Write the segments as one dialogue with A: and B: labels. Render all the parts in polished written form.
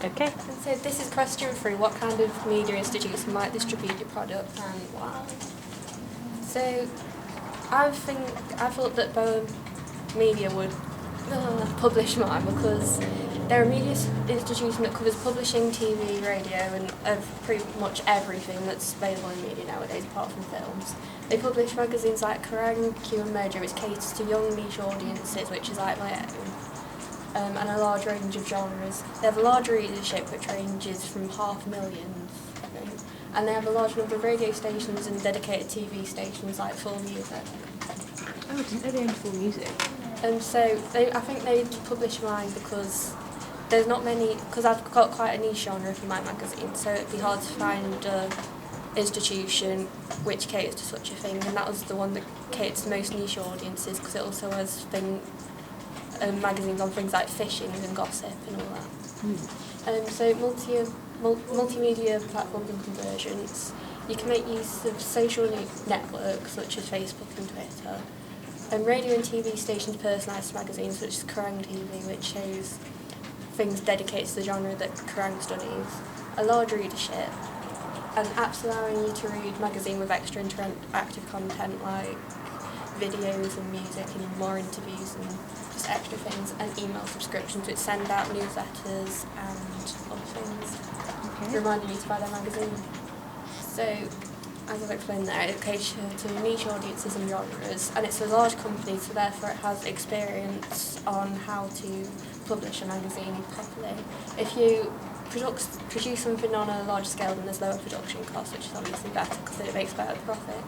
A: Okay.
B: And so this is question 3. What kind of media institution might distribute your product and why? So I thought that Boa Media would publish mine because they're a media institution that covers publishing, TV, radio and pretty much everything that's available in media nowadays apart from films. They publish magazines like Kerrang, Q and Mojo, which caters to young niche audiences, which is like my own, and a large range of genres. They have a large readership which ranges from 500,000, I think, and they have a large number of radio stations and dedicated TV stations like Full Music.
A: Oh, I didn't know they owned Full Music.
B: So I think they publish mine because there's not many, because I've got quite a niche genre for my magazine, so it'd be hard to find an institution which caters to such a thing, and that was the one that caters to most niche audiences because it also has magazines on things like fishing and gossip and all that. So multimedia platforms and conversions. You can make use of social networks such as Facebook and Twitter. Radio and TV stations personalised magazines such as Kerrang TV, which shows things dedicated to the genre that Kerrang studies. A large readership. And apps allowing you to read magazine with extra interactive content like videos and music and more interviews and just extra things, and email subscriptions which send out newsletters and other things, reminding you to buy their magazine. So, as I've explained there, it caters to niche audiences and genres, and it's a large company, so therefore it has experience on how to publish a magazine properly. If you produce something on a large scale, then there's lower production costs, which is obviously better because it makes better profit.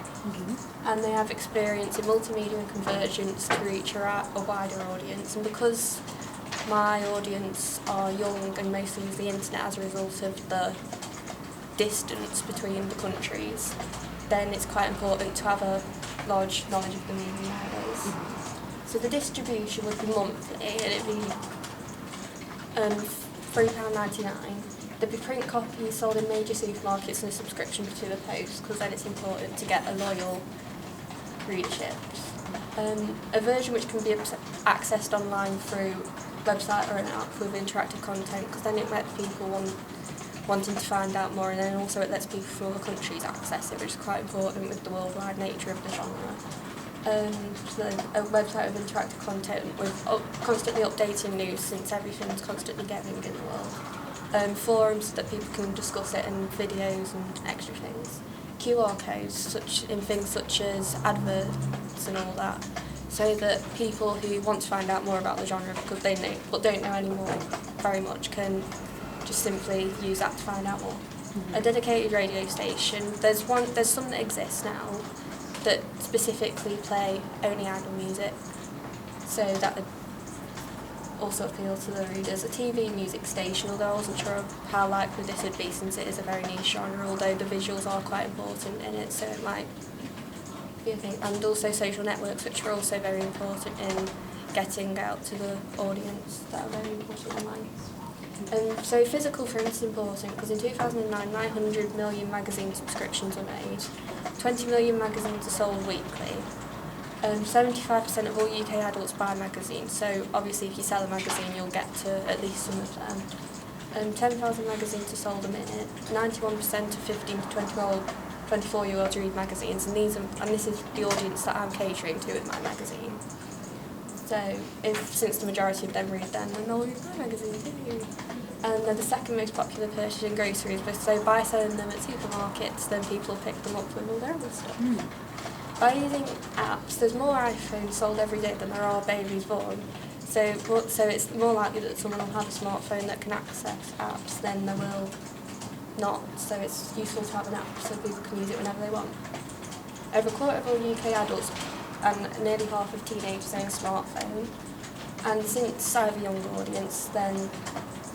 B: And they have experience in multimedia and convergence to reach a wider audience. And because my audience are young and mostly use the internet as a result of the distance between the countries, then it's quite important to have a large knowledge of the media nowadays. So the distribution would be monthly, and it'd be £3.99. There'd be print copies sold in major supermarkets and a subscription to the post, because then it's important to get a loyal readership. A version which can be accessed online through website or an app with interactive content, because then it lets people wanting to find out more, and then also it lets people from other countries access it, which is quite important with the worldwide nature of the genre. So a website with interactive content with constantly updating news, since everything's constantly going in the world. Forums that people can discuss it, and videos and extra things. QR codes in things such as adverts and all that, so that people who want to find out more about the genre because they know but don't know anymore very much can just simply use that to find out more. A dedicated radio station. There's some that exist now that specifically play only idol music, so that would also appeal to the readers. A TV music station, although I wasn't sure of how likely this would be since it is a very niche genre, although the visuals are quite important in it, so it might be a thing. And also social networks, which are also very important in getting out to the audience, that are very important online. So physical print is important because in 2009, 900 million magazine subscriptions were made, 20 million magazines are sold weekly, 75% of all UK adults buy magazines, so obviously if you sell a magazine you'll get to at least some of them. 10,000 magazines are sold a minute, 91% of 15 to 24-year-olds read magazines, and this is the audience that I'm catering to with my magazine. So, since the majority of them read them, then they'll read my magazine too. And they're the second most popular purchase in groceries, but so by selling them at supermarkets, then people pick them up with all their other stuff. By using apps, there's more iPhones sold every day than there are babies born. So it's more likely that someone will have a smartphone that can access apps than there will not. So it's useful to have an app so people can use it whenever they want. Over a quarter of all UK adults and nearly half of teenagers own a smartphone. And since I have a younger audience, then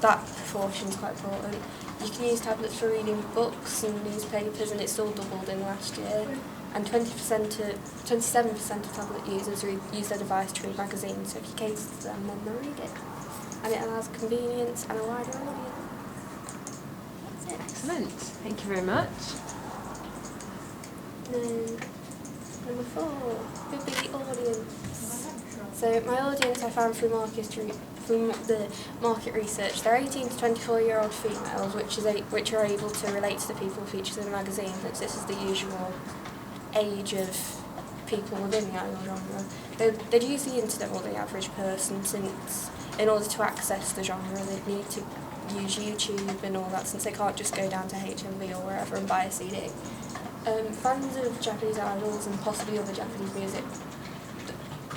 B: that proportion is quite important. You can use tablets for reading books and newspapers, and it's all doubled in the last year. And 27% of tablet users use their device to read magazines, so if you cater to them, then they'll read it. And it allows convenience and a wider audience. That's it.
A: Excellent. Thank you very much.
B: Number 4, who'd be the audience? So my audience I found through from the market research, they're 18 to 24-year-old females, which are able to relate to the people featured in the magazine, since this is the usual age of people within the idol genre. They'd use the internet more than the average person, since in order to access the genre they'd need to use YouTube and all that, since they can't just go down to HMV or wherever and buy a CD. Fans of Japanese idols and possibly other Japanese music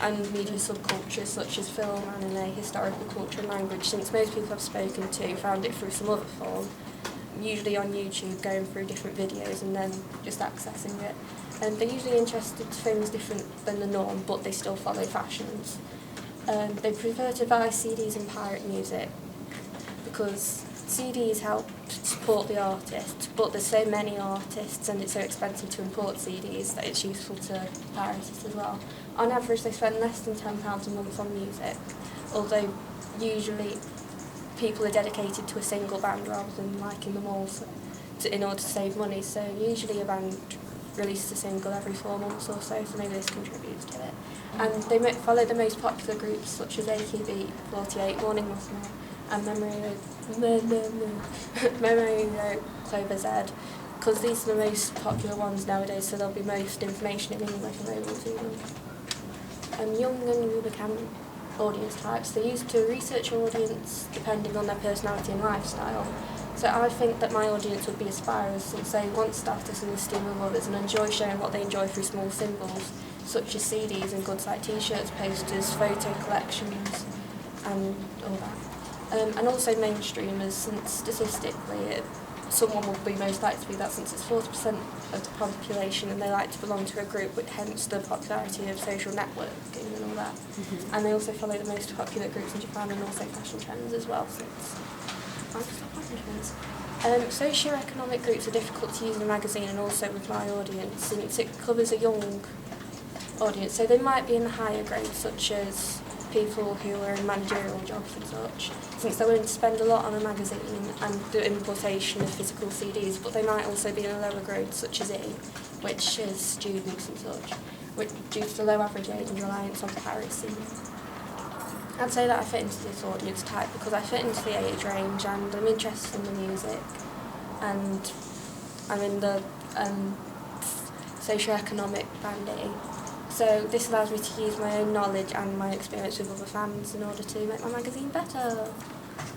B: and media subcultures such as film, anime, historical culture and language, since most people I've spoken to found it through some other form, usually on YouTube, going through different videos and then just accessing it. And they're usually interested in things different than the norm, but they still follow fashions. They prefer to buy CDs and pirate music because CDs help support the artist, but there's so many artists and it's so expensive to import CDs that it's useful to piracists as well. On average, they spend less than £10 a month on music, although usually people are dedicated to a single band rather than liking them all in order to save money. So usually a band releases a single every 4 months or so maybe this contributes to it. And they follow the most popular groups such as AKB, 48, Morning Musume, and Memory Clover Z, because these are the most popular ones nowadays, so there'll be most information in English available to them. Young and Rubicam audience types, they used to research your audience depending on their personality and lifestyle. So I think that my audience would be aspirers, since they want status and esteem of others and enjoy showing what they enjoy through small symbols, such as CDs and goods like t-shirts, posters, photo collections, and all that. And also mainstreamers, since statistically someone will be most likely to be that, since it's 40% of the population and they like to belong to a group, which hence the popularity of social networking and all that. Mm-hmm. And they also follow the most popular groups in Japan and also fashion trends as well, since socio-economic groups are difficult to use in a magazine and also with my audience, since it covers a young audience, so they might be in the higher grades, such as people who are in managerial jobs and such, since they're willing to spend a lot on a magazine and the importation of physical CDs, but they might also be in a lower grade, such as E, which is students and such, which, due to the low average age and reliance on piracy. I'd say that I fit into this audience type because I fit into the age range and I'm interested in the music and I'm in the socio-economic band A. So this allows me to use my own knowledge and my experience with other fans in order to make my magazine better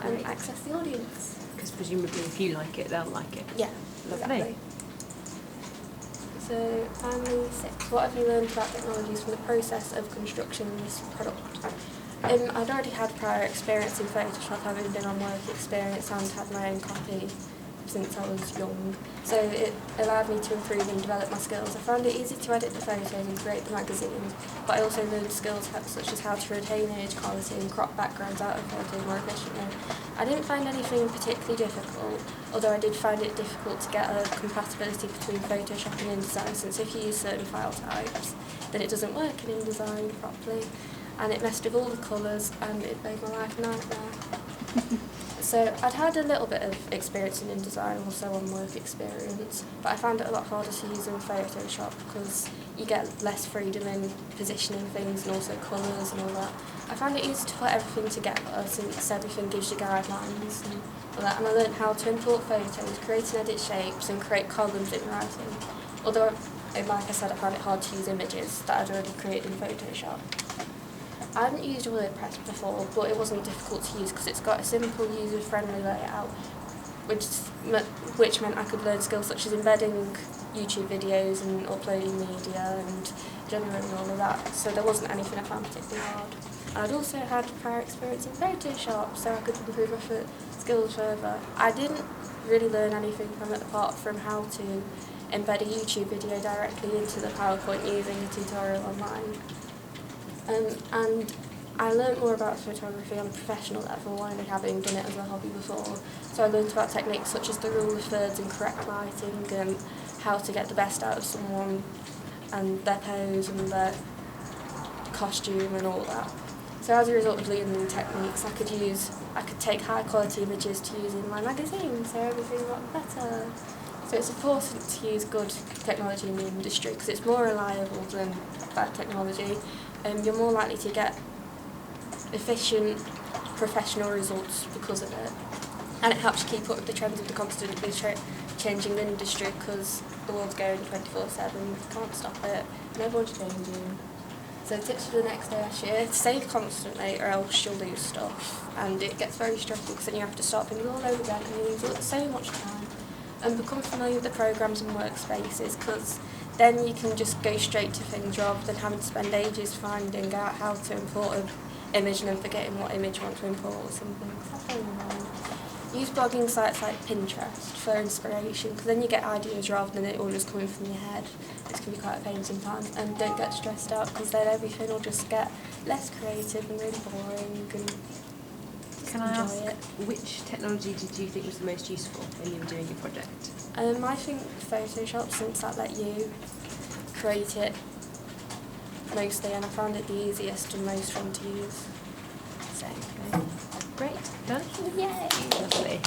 B: and access the audience.
A: Because presumably if you like it, they'll like it.
B: Yeah,
A: Lovely.
B: Exactly. So, finally, 6. What have you learned about technologies from the process of construction of this product? I'd already had prior experience in Photoshop, having been on work experience and had my own copy since I was young, so it allowed me to improve and develop my skills. I found it easy to edit the photos and create the magazines, but I also learned skills such as how to retain image quality and crop backgrounds out of photos more efficiently. I didn't find anything particularly difficult, although I did find it difficult to get a compatibility between Photoshop and InDesign, since if you use certain file types, then it doesn't work in InDesign properly, and it messed with all the colours and it made my life a nightmare. So I'd had a little bit of experience in InDesign, also on work experience, but I found it a lot harder to use in Photoshop because you get less freedom in positioning things and also colours and all that. I found it easy to put everything together since everything gives you guidelines and all that, and I learned how to import photos, create and edit shapes and create columns in writing. Although, like I said, I found it hard to use images that I'd already created in Photoshop. I hadn't used WordPress before, but it wasn't difficult to use because it's got a simple, user-friendly layout, which meant I could learn skills such as embedding YouTube videos and uploading media and generating all of that, so there wasn't anything I found particularly hard. I'd also had prior experience in Photoshop, so I could improve my skills further. I didn't really learn anything from it apart from how to embed a YouTube video directly into the PowerPoint using a tutorial online. And I learnt more about photography on a professional level, only having done it as a hobby before. So I learnt about techniques such as the rule of thirds and correct lighting and how to get the best out of someone and their pose and their costume and all that. So as a result of learning the techniques, I could take high quality images to use in my magazine, so everything got better. So it's important to use good technology in the industry because it's more reliable than bad technology. You're more likely to get efficient professional results because of it. And it helps you keep up with the trends of the constantly changing industry, because the world's going 24/7, you can't stop it, and everyone's changing. So tips for the next dash year: save constantly or else you'll lose stuff, and it gets very stressful because then you have to start things all over again and you lose so much time. And become familiar with the programs and workspaces, because then you can just go straight to things rather than having to spend ages finding out how to import an image and then forgetting what image you want to import or something. That's very annoying. Use blogging sites like Pinterest for inspiration, because then you get ideas rather than it all just coming from your head. This can be quite a pain sometimes, and don't get stressed out because then everything will just get less creative and really boring. And
A: Can I ask,
B: it.
A: which technology did you think was the most useful when you were doing your project?
B: I think Photoshop, since that let you create it mostly, and I found it the easiest and most fun to use. So,
A: Great, done?
B: yay!
A: Lovely.